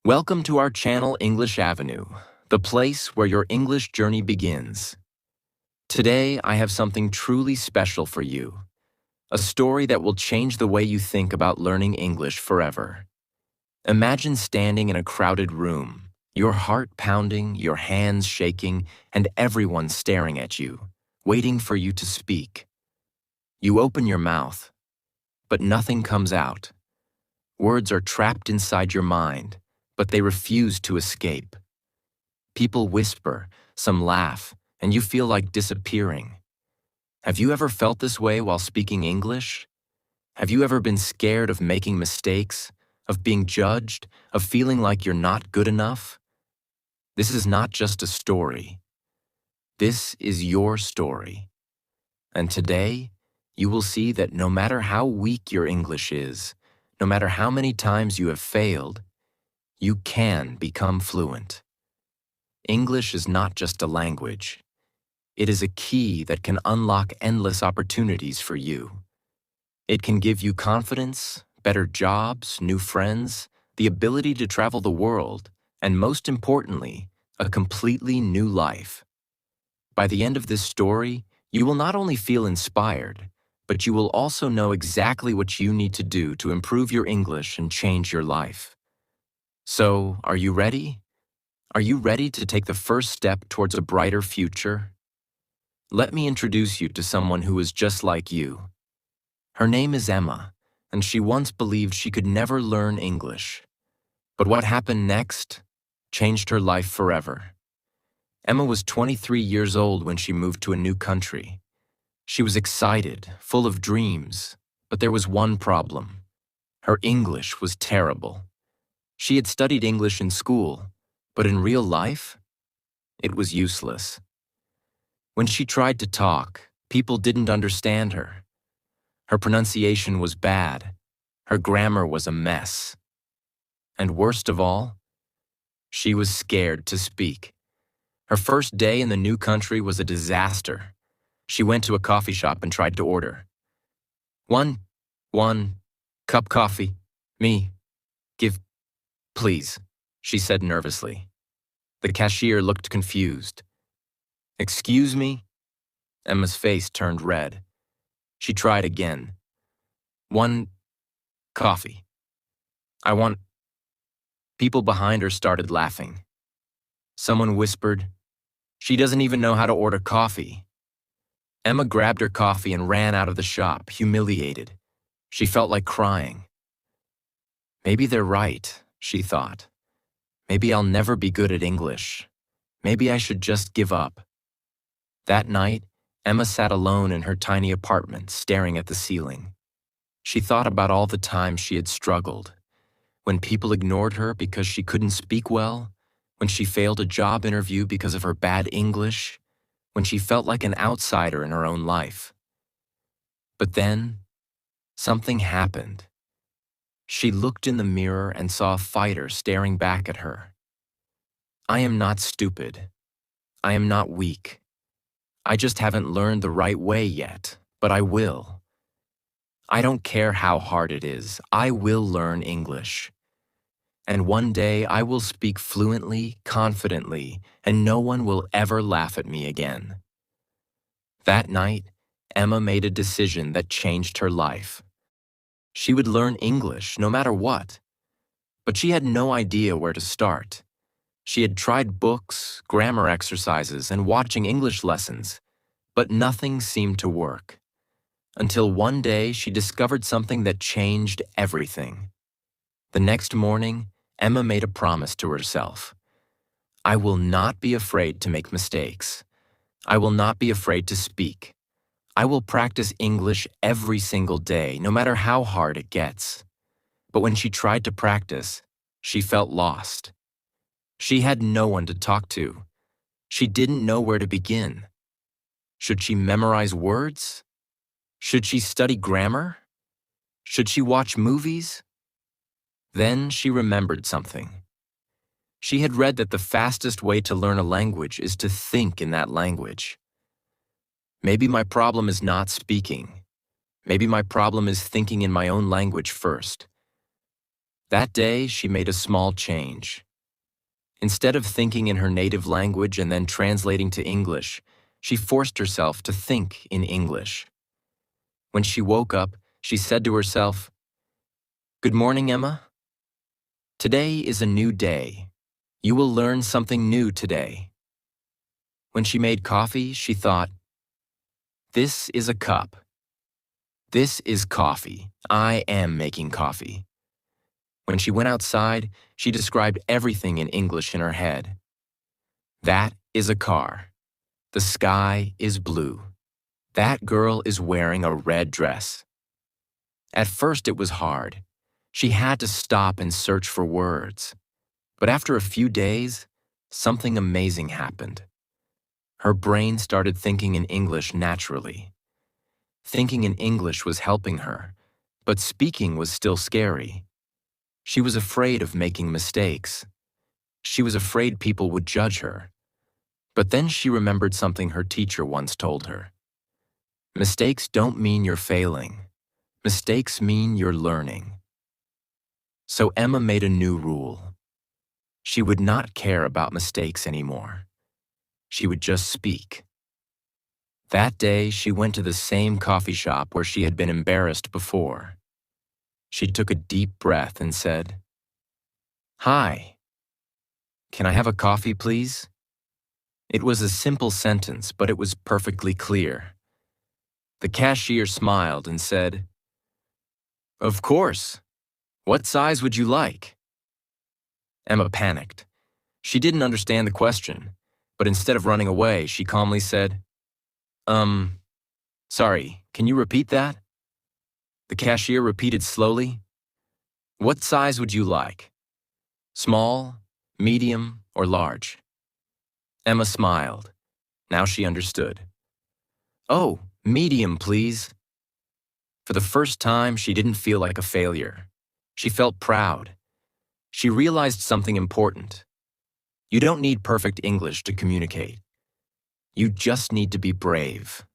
Welcome to our channel English Avenue, the place where your English journey begins. Today, I have something truly special for you, a story that will change the way you think about learning English forever. Imagine standing in a crowded room, your heart pounding, your hands shaking, and everyone staring at you, waiting for you to speak. You open your mouth, but nothing comes out. Words are trapped inside your mind, but they refuse to escape. People whisper, some laugh, and you feel like disappearing. Have you ever felt this way while speaking English? Have you ever been scared of making mistakes, of being judged, of feeling like you're not good enough? This is not just a story. This is your story. And today, you will see that no matter how weak your English is, no matter how many times you have failed, you can become fluent. English is not just a language. It is a key that can unlock endless opportunities for you. It can give you confidence, better jobs, new friends, the ability to travel the world, and most importantly, a completely new life. By the end of this story, you will not only feel inspired, but you will also know exactly what you need to do to improve your English and change your life. So, are you ready? Are you ready to take the first step towards a brighter future? Let me introduce you to someone who is just like you. Her name is Emma, and she once believed she could never learn English. But what happened next changed her life forever. Emma was 23 years old when she moved to a new country. She was excited, full of dreams, but there was one problem. Her English was terrible. She had studied English in school, but in real life, it was useless. When she tried to talk, people didn't understand her. Her pronunciation was bad. Her grammar was a mess. And worst of all, she was scared to speak. Her first day in the new country was a disaster. She went to a coffee shop and tried to order. One cup coffee. Me. Give, please, she said nervously. The cashier looked confused. Excuse me? Emma's face turned red. She tried again. One coffee. I want... People behind her started laughing. Someone whispered, "She doesn't even know how to order coffee." Emma grabbed her coffee and ran out of the shop, humiliated. She felt like crying. Maybe they're right, she thought. Maybe I'll never be good at English. Maybe I should just give up. That night, Emma sat alone in her tiny apartment, staring at the ceiling. She thought about all the times she had struggled. When people ignored her because she couldn't speak well, when she failed a job interview because of her bad English, when she felt like an outsider in her own life. But then, something happened. She looked in the mirror and saw a fighter staring back at her. I am not stupid. I am not weak. I just haven't learned the right way yet, but I will. I don't care how hard it is, I will learn English. And one day I will speak fluently, confidently, and no one will ever laugh at me again. That night, Emma made a decision that changed her life. She would learn English no matter what. But she had no idea where to start. She had tried books, grammar exercises, and watching English lessons, but nothing seemed to work. Until one day she discovered something that changed everything. The next morning, Emma made a promise to herself. I will not be afraid to make mistakes. I will not be afraid to speak. I will practice English every single day, no matter how hard it gets. But when she tried to practice, she felt lost. She had no one to talk to. She didn't know where to begin. Should she memorize words? Should she study grammar? Should she watch movies? Then she remembered something. She had read that the fastest way to learn a language is to think in that language. Maybe my problem is not speaking. Maybe my problem is thinking in my own language first. That day, she made a small change. Instead of thinking in her native language and then translating to English, she forced herself to think in English. When she woke up, she said to herself, "Good morning, Emma. Today is a new day. You will learn something new today." When she made coffee, she thought, "This is a cup. This is coffee. I am making coffee." When she went outside, she described everything in English in her head. "That is a car. The sky is blue. That girl is wearing a red dress." At first it was hard. She had to stop and search for words. But after a few days, something amazing happened. Her brain started thinking in English naturally. Thinking in English was helping her, but speaking was still scary. She was afraid of making mistakes. She was afraid people would judge her. But then she remembered something her teacher once told her. Mistakes don't mean you're failing. Mistakes mean you're learning. So Emma made a new rule. She would not care about mistakes anymore. She would just speak. That day, she went to the same coffee shop where she had been embarrassed before. She took a deep breath and said, "Hi. Can I have a coffee, please?" It was a simple sentence, but it was perfectly clear. The cashier smiled and said, "Of course. What size would you like?" Emma panicked. She didn't understand the question, but instead of running away, she calmly said, Sorry, can you repeat that?" The cashier repeated slowly, "What size would you like? Small, medium, or large?" Emma smiled. Now she understood. "Oh, medium, please." For the first time, she didn't feel like a failure. She felt proud. She realized something important. You don't need perfect English to communicate. You just need to be brave.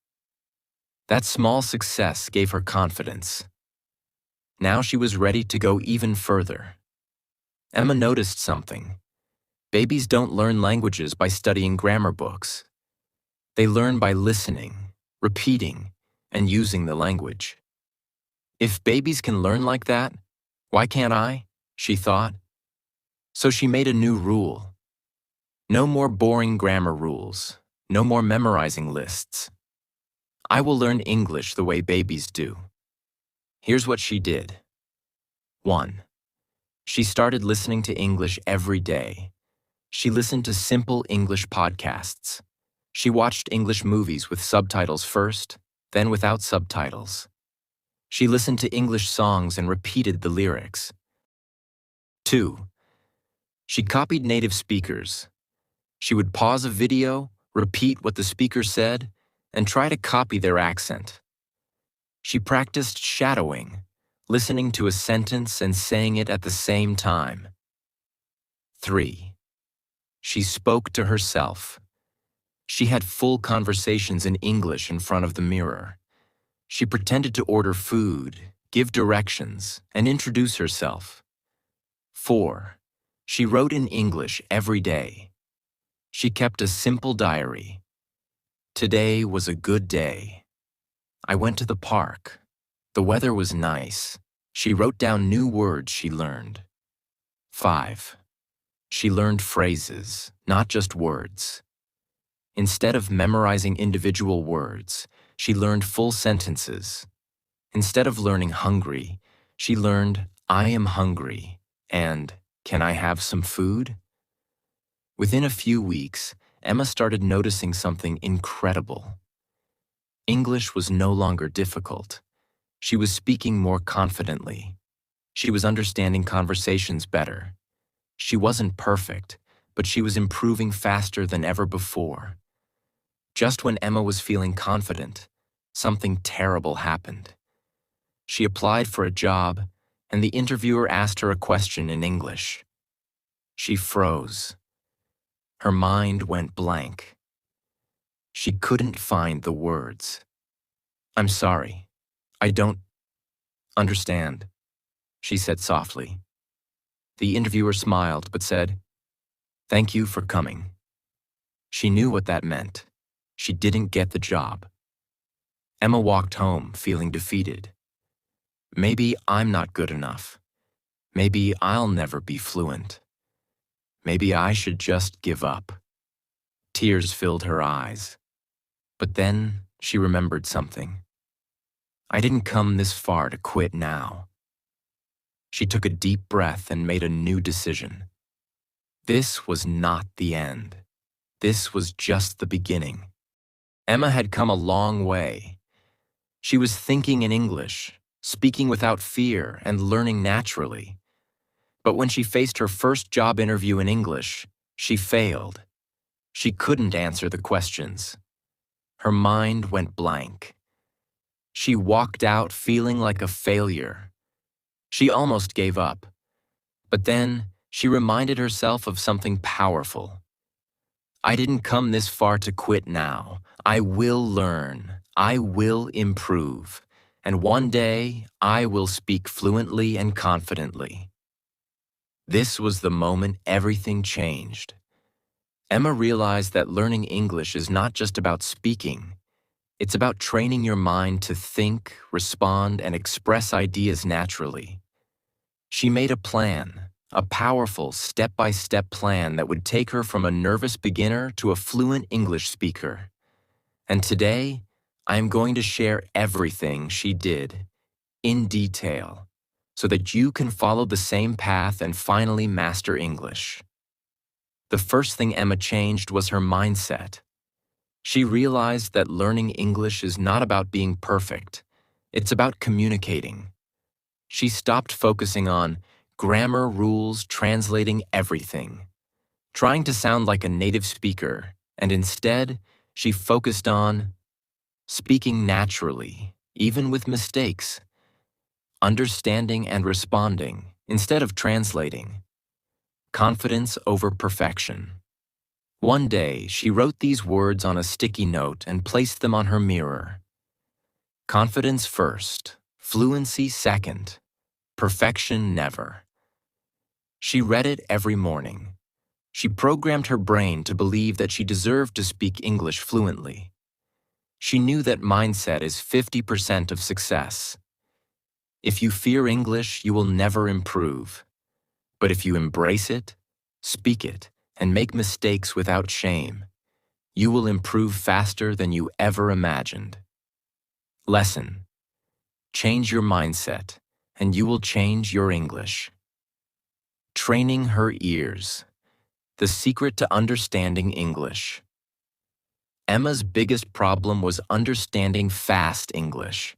That small success gave her confidence. Now she was ready to go even further. Emma noticed something. Babies don't learn languages by studying grammar books. They learn by listening, repeating, and using the language. If babies can learn like that, why can't I? She thought. So she made a new rule. No more boring grammar rules. No more memorizing lists. I will learn English the way babies do. Here's what she did. 1. She started listening to English every day. She listened to simple English podcasts. She watched English movies with subtitles first, then without subtitles. She listened to English songs and repeated the lyrics. 2. She copied native speakers. She would pause a video, repeat what the speaker said, and try to copy their accent. She practiced shadowing, listening to a sentence and saying it at the same time. 3. She spoke to herself. She had full conversations in English in front of the mirror. She pretended to order food, give directions, and introduce herself. 4. She wrote in English every day. She kept a simple diary. Today was a good day. I went to the park. The weather was nice. She wrote down new words she learned. 5. She learned phrases, not just words. Instead of memorizing individual words, she learned full sentences. Instead of learning hungry, she learned I am hungry and can I have some food? Within a few weeks, Emma started noticing something incredible. English was no longer difficult. She was speaking more confidently. She was understanding conversations better. She wasn't perfect, but she was improving faster than ever before. Just when Emma was feeling confident, something terrible happened. She applied for a job, and the interviewer asked her a question in English. She froze. Her mind went blank. She couldn't find the words. "I'm sorry. I don't understand," she said softly. The interviewer smiled but said, "Thank you for coming." She knew what that meant. She didn't get the job. Emma walked home feeling defeated. Maybe I'm not good enough. Maybe I'll never be fluent. Maybe I should just give up. Tears filled her eyes. But then she remembered something. I didn't come this far to quit now. She took a deep breath and made a new decision. This was not the end. This was just the beginning. Emma had come a long way. She was thinking in English, speaking without fear, and learning naturally. But when she faced her first job interview in English, she failed. She couldn't answer the questions. Her mind went blank. She walked out feeling like a failure. She almost gave up. But then she reminded herself of something powerful. I didn't come this far to quit now. I will learn. I will improve. And one day, I will speak fluently and confidently. This was the moment everything changed. Emma realized that learning English is not just about speaking. It's about training your mind to think, respond, and express ideas naturally. She made a plan, a powerful step-by-step plan that would take her from a nervous beginner to a fluent English speaker. And today, I am going to share everything she did, in detail, so that you can follow the same path and finally master English. The first thing Emma changed was her mindset. She realized that learning English is not about being perfect. It's about communicating. She stopped focusing on grammar, rules, translating everything, trying to sound like a native speaker, and instead, she focused on speaking naturally, even with mistakes, understanding and responding instead of translating, confidence over perfection. One day, she wrote these words on a sticky note and placed them on her mirror. Confidence first, fluency second, perfection never. She read it every morning. She programmed her brain to believe that she deserved to speak English fluently. She knew that mindset is 50% of success. If you fear English, you will never improve. But if you embrace it, speak it, and make mistakes without shame, you will improve faster than you ever imagined. Lesson: change your mindset, and you will change your English. Training her ears. The secret to understanding English. Emma's biggest problem was understanding fast English.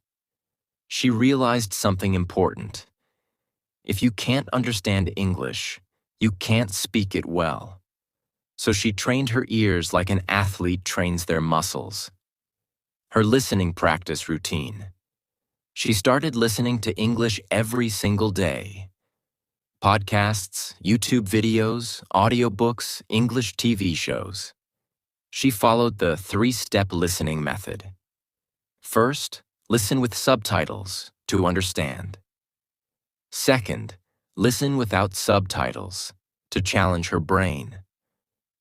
She realized something important. If you can't understand English, you can't speak it well. So she trained her ears like an athlete trains their muscles. Her listening practice routine. She started listening to English every single day. Podcasts, YouTube videos, audiobooks, English TV shows. She followed the 3-step listening method. First, listen with subtitles to understand. Second, listen without subtitles to challenge her brain.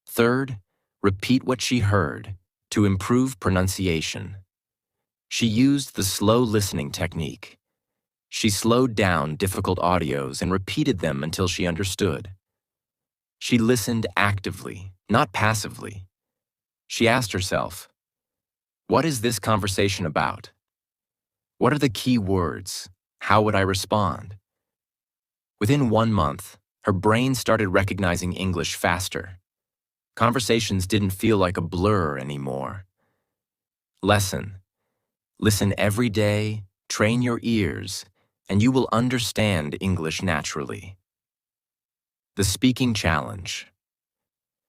Third, repeat what she heard to improve pronunciation. She used the slow listening technique. She slowed down difficult audios and repeated them until she understood. She listened actively, not passively. She asked herself, what is this conversation about? What are the key words? How would I respond? Within 1 month, her brain started recognizing English faster. Conversations didn't feel like a blur anymore. Lesson: listen every day, train your ears, and you will understand English naturally. The speaking challenge.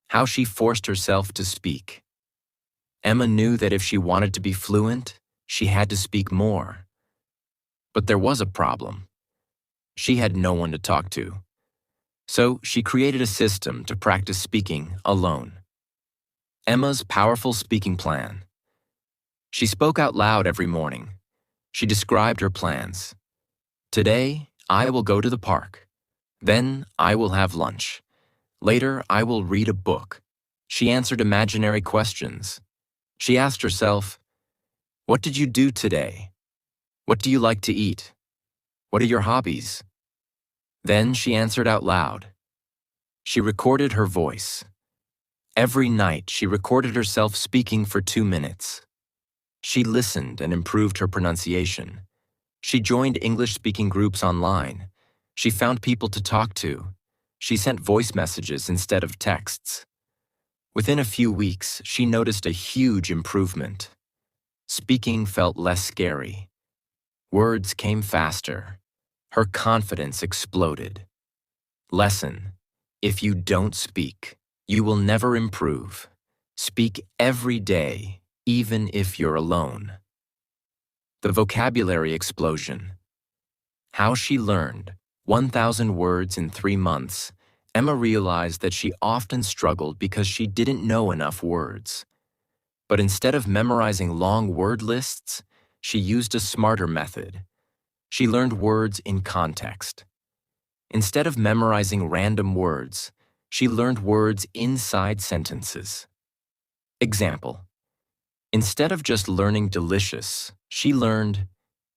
How she forced herself to speak. Emma knew that if she wanted to be fluent, she had to speak more. But there was a problem. She had no one to talk to. So she created a system to practice speaking alone. Emma's powerful speaking plan. She spoke out loud every morning. She described her plans. Today, I will go to the park. Then I will have lunch. Later, I will read a book. She answered imaginary questions. She asked herself, "What did you do today? What do you like to eat? What are your hobbies?" Then she answered out loud. She recorded her voice. Every night, she recorded herself speaking for 2 minutes. She listened and improved her pronunciation. She joined English-speaking groups online. She found people to talk to. She sent voice messages instead of texts. Within a few weeks, she noticed a huge improvement. Speaking felt less scary. Words came faster. Her confidence exploded. Lesson: if you don't speak, you will never improve. Speak every day, even if you're alone. The vocabulary explosion. How she learned 1,000 words in 3 months. Emma realized that she often struggled because she didn't know enough words. But instead of memorizing long word lists, she used a smarter method. She learned words in context. Instead of memorizing random words, she learned words inside sentences. Example: instead of just learning delicious, she learned,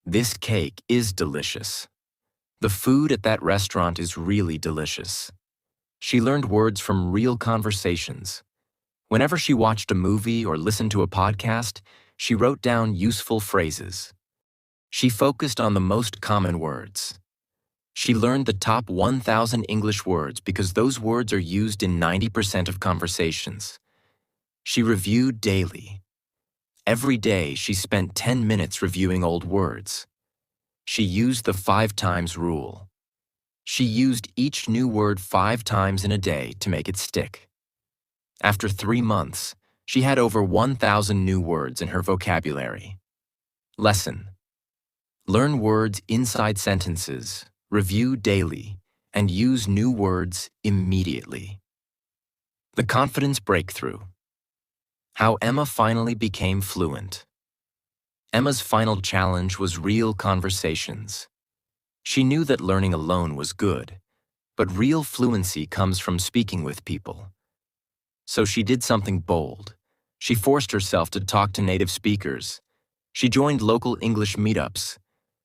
"This cake is delicious. The food at that restaurant is really delicious." She learned words from real conversations. Whenever she watched a movie or listened to a podcast, she wrote down useful phrases. She focused on the most common words. She learned the top 1,000 English words because those words are used in 90% of conversations. She reviewed daily. Every day, she spent 10 minutes reviewing old words. She used the 5 times rule. She used each new word 5 times in a day to make it stick. After 3 months, she had over 1,000 new words in her vocabulary. Lesson: learn words inside sentences, review daily, and use new words immediately. The confidence breakthrough. How Emma finally became fluent. Emma's final challenge was real conversations. She knew that learning alone was good, but real fluency comes from speaking with people. So she did something bold. She forced herself to talk to native speakers. She joined local English meetups.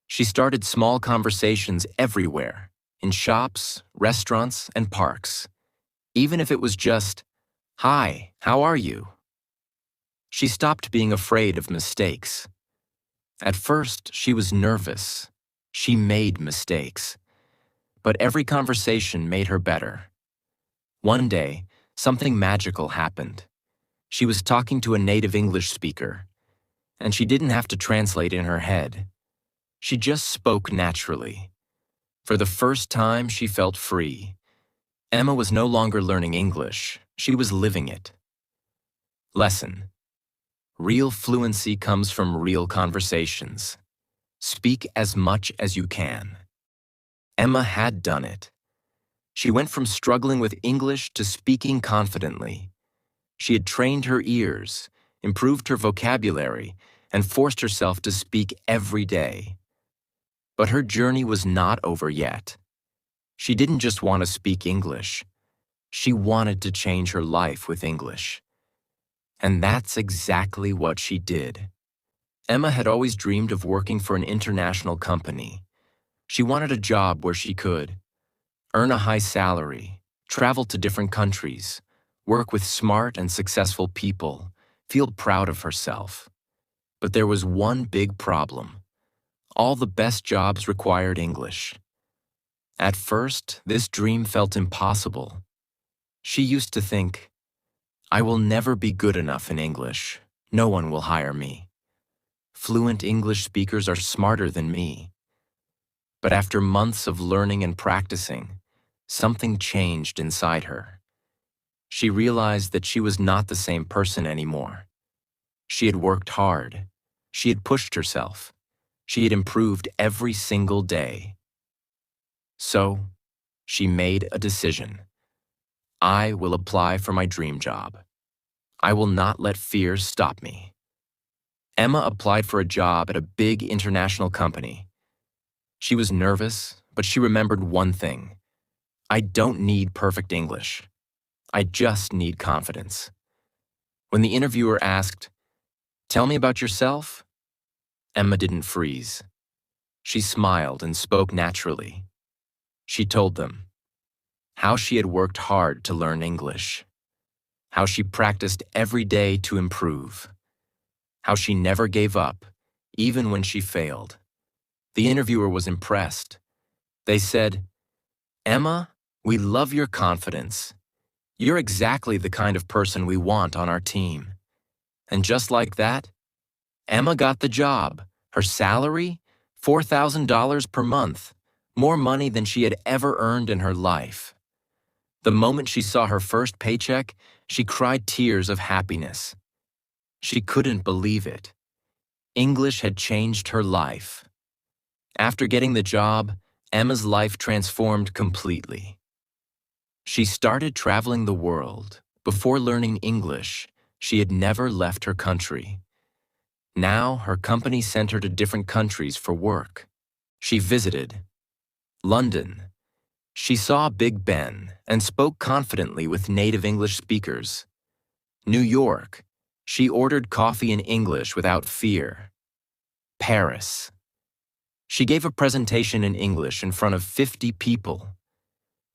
She started small conversations everywhere, in shops, restaurants, and parks. Even if it was just, "Hi, how are you?" She stopped being afraid of mistakes. At first, she was nervous. She made mistakes. But every conversation made her better. One day, something magical happened. She was talking to a native English speaker, and she didn't have to translate in her head. She just spoke naturally. For the first time, she felt free. Emma was no longer learning English. She was living it. Lesson: real fluency comes from real conversations. Speak as much as you can. Emma had done it. She went from struggling with English to speaking confidently. She had trained her ears, improved her vocabulary, and forced herself to speak every day. But her journey was not over yet. She didn't just want to speak English. She wanted to change her life with English. And that's exactly what she did. Emma had always dreamed of working for an international company. She wanted a job where she could earn a high salary, travel to different countries, work with smart and successful people, feel proud of herself. But there was one big problem. All the best jobs required English. At first, this dream felt impossible. She used to think, "I will never be good enough in English. No one will hire me. Fluent English speakers are smarter than me." But after months of learning and practicing, something changed inside her. She realized that she was not the same person anymore. She had worked hard. She had pushed herself. She had improved every single day. So, she made a decision. I will apply for my dream job. I will not let fear stop me. Emma applied for a job at a big international company. She was nervous, but she remembered one thing. I don't need perfect English. I just need confidence. When the interviewer asked, "Tell me about yourself," Emma didn't freeze. She smiled and spoke naturally. She told them how she had worked hard to learn English, how she practiced every day to improve, how she never gave up, even when she failed. The interviewer was impressed. They said, "Emma, we love your confidence. You're exactly the kind of person we want on our team." And just like that, Emma got the job. Her salary? $4,000 per month, more money than she had ever earned in her life. The moment she saw her first paycheck, she cried tears of happiness. She couldn't believe it. English had changed her life. After getting the job, Emma's life transformed completely. She started traveling the world. Before learning English, she had never left her country. Now, her company sent her to different countries for work. She visited London. She saw Big Ben and spoke confidently with native English speakers. New York. She ordered coffee in English without fear. Paris. She gave a presentation in English in front of 50 people.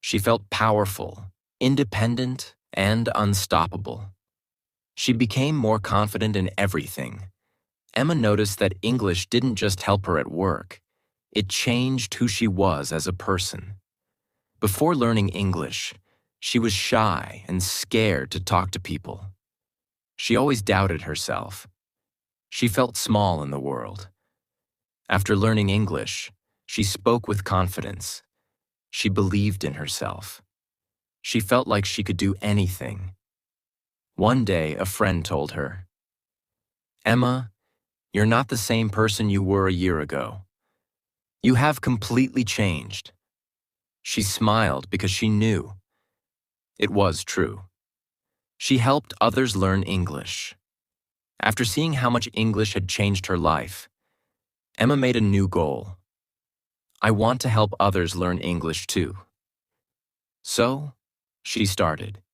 She felt powerful, independent, and unstoppable. She became more confident in everything. Emma noticed that English didn't just help her at work. It changed who she was as a person. Before learning English, she was shy and scared to talk to people. She always doubted herself. She felt small in the world. After learning English, she spoke with confidence. She believed in herself. She felt like she could do anything. One day, a friend told her, "Emma, you're not the same person you were a year ago. You have completely changed." She smiled because she knew it was true. She helped others learn English. After seeing how much English had changed her life, Emma made a new goal. I want to help others learn English too. So, she started,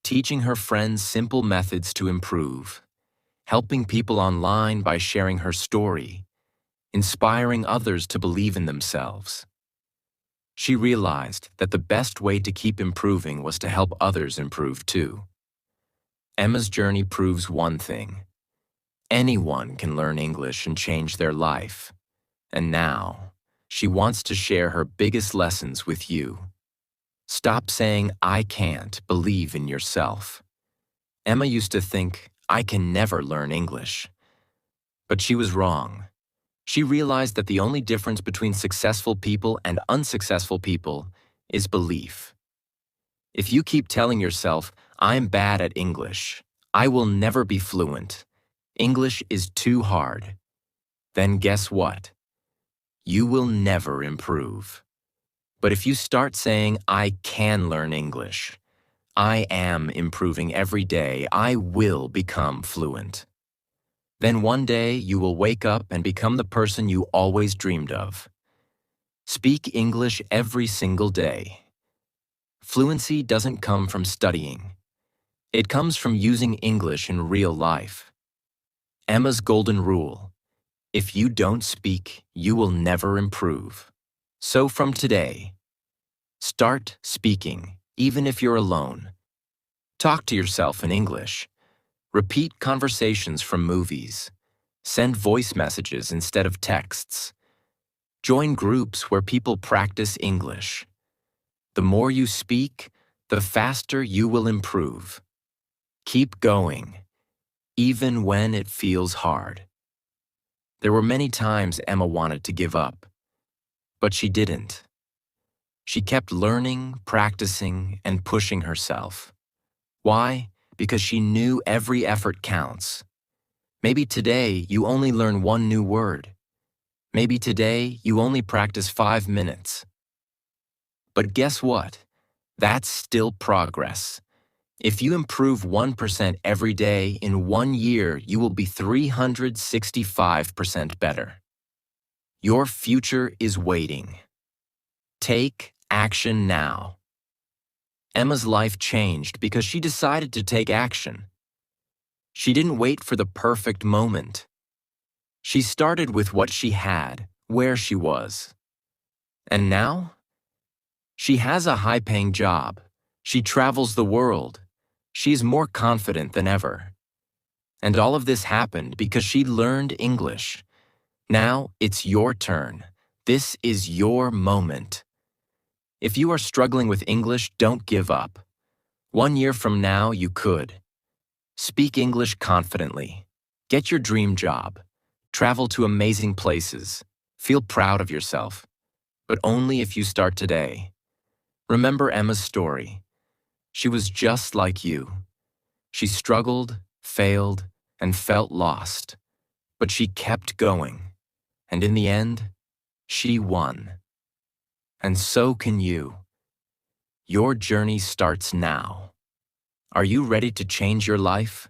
teaching her friends simple methods to improve, helping people online by sharing her story, inspiring others to believe in themselves. She realized that the best way to keep improving was to help others improve too. Emma's journey proves one thing. Anyone can learn English and change their life. And now, she wants to share her biggest lessons with you. Stop saying, "I can't." Believe in yourself. Emma used to think, "I can never learn English." But she was wrong. She realized that the only difference between successful people and unsuccessful people is belief. If you keep telling yourself, "I'm bad at English. I will never be fluent. English is too hard," then guess what? You will never improve. But if you start saying, "I can learn English. I am improving every day. I will become fluent," then one day you will wake up and become the person you always dreamed of. Speak English every single day. Fluency doesn't come from studying. It comes from using English in real life. Emma's golden rule: if you don't speak, you will never improve. So from today, start speaking, even if you're alone. Talk to yourself in English. Repeat conversations from movies. Send voice messages instead of texts. Join groups where people practice English. The more you speak, the faster you will improve. Keep going, even when it feels hard. There were many times Emma wanted to give up, but she didn't. She kept learning, practicing, and pushing herself. Why? Because she knew every effort counts. Maybe today you only learn one new word. Maybe today you only practice 5 minutes. But guess what? That's still progress. If you improve 1% every day, in 1 year you will be 365% better. Your future is waiting. Take action now. Emma's life changed because she decided to take action. She didn't wait for the perfect moment. She started with what she had, where she was. And now? She has a high-paying job. She travels the world. She's more confident than ever. And all of this happened because she learned English. Now it's your turn. This is your moment. If you are struggling with English, don't give up. 1 year from now, you could. Speak English confidently. Get your dream job. Travel to amazing places. Feel proud of yourself. But only if you start today. Remember Emma's story. She was just like you. She struggled, failed, and felt lost. But she kept going. And in the end, she won. And so can you. Your journey starts now. Are you ready to change your life?